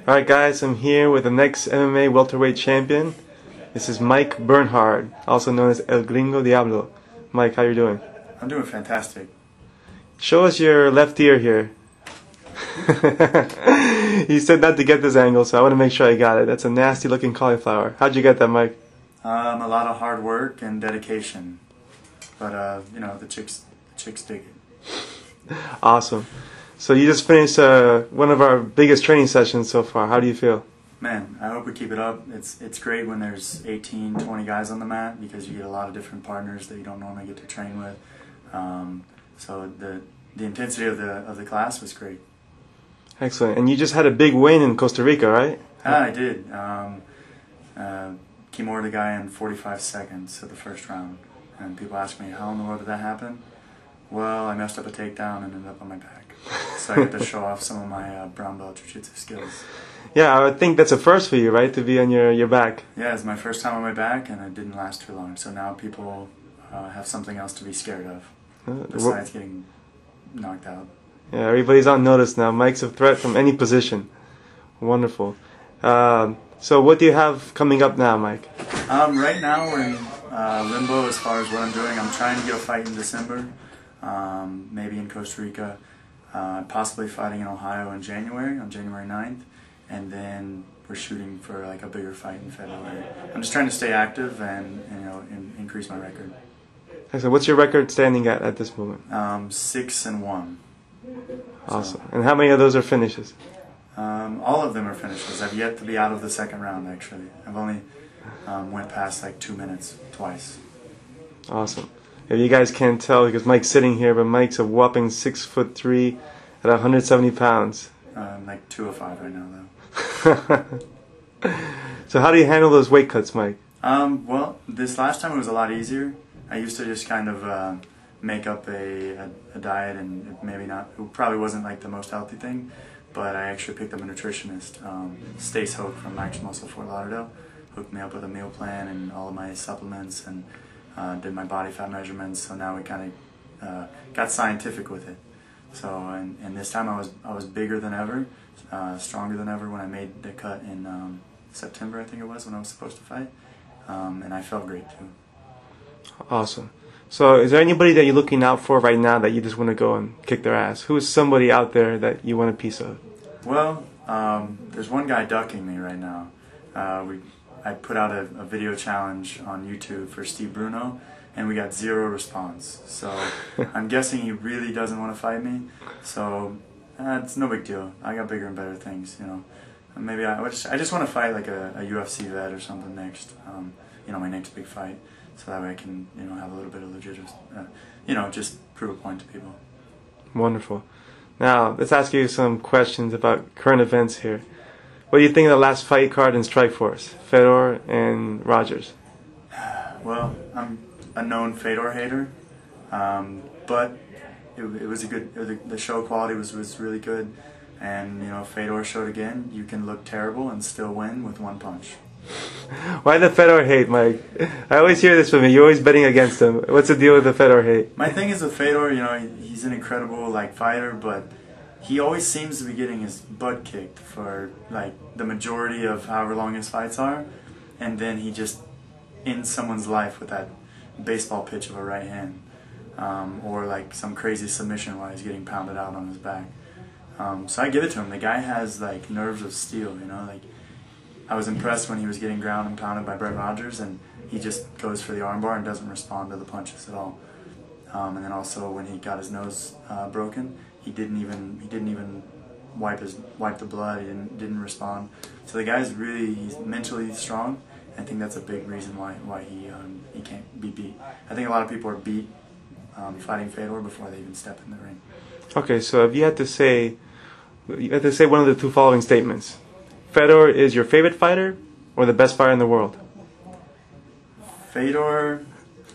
Alright guys, I'm here with the next MMA welterweight champion. This is Mike Bernhard, also known as El Gringo Diablo. Mike, how you doing? I'm doing fantastic. Show us your left ear here. He said not to get this angle, so I want to make sure I got it. That's a nasty looking cauliflower. How'd you get that, Mike? A lot of hard work and dedication. But, you know, the chicks dig it. Awesome. So you just finished one of our biggest training sessions so far. How do you feel? Man, I hope we keep it up. It's great when there's 18, 20 guys on the mat because you get a lot of different partners that you don't normally get to train with. So the intensity of the class was great. Excellent. And you just had a big win in Costa Rica, right? I did. Kimura the guy in 45 seconds of the first round. And people ask me, how in the world did that happen? Well, I messed up a takedown and ended up on my back. So I get to show off some of my brown belt jiu-jitsu skills. Yeah, I think that's a first for you, right? To be on your back. Yeah, it's my first time on my back, and it didn't last too long. So now people have something else to be scared of, besides getting knocked out. Yeah, everybody's on notice now. Mike's a threat from any position. Wonderful. So what do you have coming up now, Mike? Right now we're in limbo as far as what I'm doing. I'm trying to get a fight in December, maybe in Costa Rica, possibly fighting in Ohio in January, on January 9th, and then we're shooting for like a bigger fight in February. I'm just trying to stay active and you know, increase my record. So what's your record standing at this moment? 6-1. Awesome. So, and how many of those are finishes? All of them are finishes. I've yet to be out of the second round, actually. I've only went past like 2 minutes twice. Awesome. If you guys can't tell because Mike's sitting here, but Mike's a whopping 6'3" at 170 pounds. I'm like 205 right now, though. So how do you handle those weight cuts, Mike? Well, this last time it was a lot easier. I used to just kind of make up a diet, and it probably wasn't like the most healthy thing, but I actually picked up a nutritionist, Stace Hoke from Max Muscle Fort Lauderdale, hooked me up with a meal plan and all of my supplements, and did my body fat measurements. So now we kind of got scientific with it. So and this time I was bigger than ever, stronger than ever when I made the cut in September, I think it was, when I was supposed to fight, and I felt great too. Awesome. So is there anybody that you're looking out for right now that you just want to go and kick their ass? Who is somebody out there that you want a piece of? Well, there's one guy ducking me right now. I put out a video challenge on YouTube for Steve Bruno, and we got 0 response. So I'm guessing he really doesn't want to fight me. So it's no big deal. I got bigger and better things, you know. Maybe I just want to fight like a UFC vet or something next. You know, my next big fight, so that way I can, you know, have a little bit of legit, you know, just prove a point to people. Wonderful. Now let's ask you some questions about current events here. What do you think of the last fight card in Strikeforce, Fedor and Rogers? Well, I'm a known Fedor hater, but it was a good. The show quality was really good, and you know, Fedor showed again you can look terrible and still win with one punch. Why the Fedor hate, Mike? I always hear this from you. You're always betting against him. What's the deal with the Fedor hate? My thing is with Fedor, you know, he's an incredible like fighter, but he always seems to be getting his butt kicked for like the majority of however long his fights are, and then he just ends someone's life with that baseball pitch of a right hand, or like some crazy submission while he's getting pounded out on his back. So I give it to him. The guy has like nerves of steel, you know. Like I was impressed when he was getting ground and pounded by Brett Rogers, and he just goes for the armbar and doesn't respond to the punches at all. And then also when he got his nose broken, he didn't even wipe the blood. He didn't respond. So the guy's he's mentally strong. I think that's a big reason why he can't be beat. I think a lot of people are beat fighting Fedor before they even step in the ring. Okay, so if you had to say one of the two following statements: Fedor is your favorite fighter or the best fighter in the world? Fedor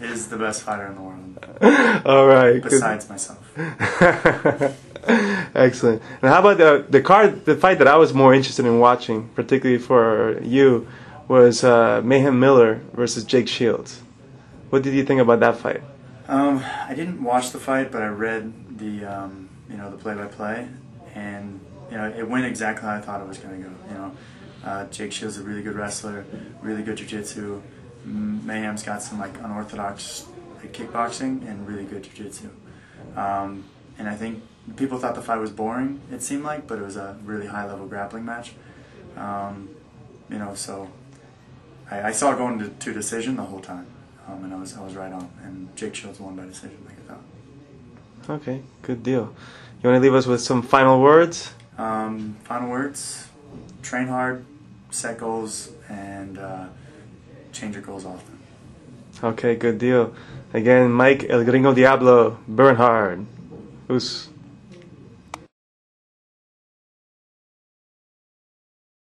is the best fighter in the world. All right. Besides myself. Excellent. And how about the fight that I was more interested in watching, particularly for you, was Mayhem Miller versus Jake Shields. What did you think about that fight? I didn't watch the fight, but I read the the play-by-play, and it went exactly how I thought it was going to go. Jake Shields is a really good wrestler, really good jiu-jitsu. Mayhem's got some like unorthodox kickboxing and really good jiu-jitsu. And I think people thought the fight was boring, it seemed like, but it was a really high-level grappling match. So I saw it going to decision the whole time, and I was right on. And Jake Shields won by decision, like I thought. Okay, good deal. You want to leave us with some final words? Final words: train hard, set goals, and change your goals often. Okay, good deal. Again, Mike El Gringo Diablo Bernhard. Who's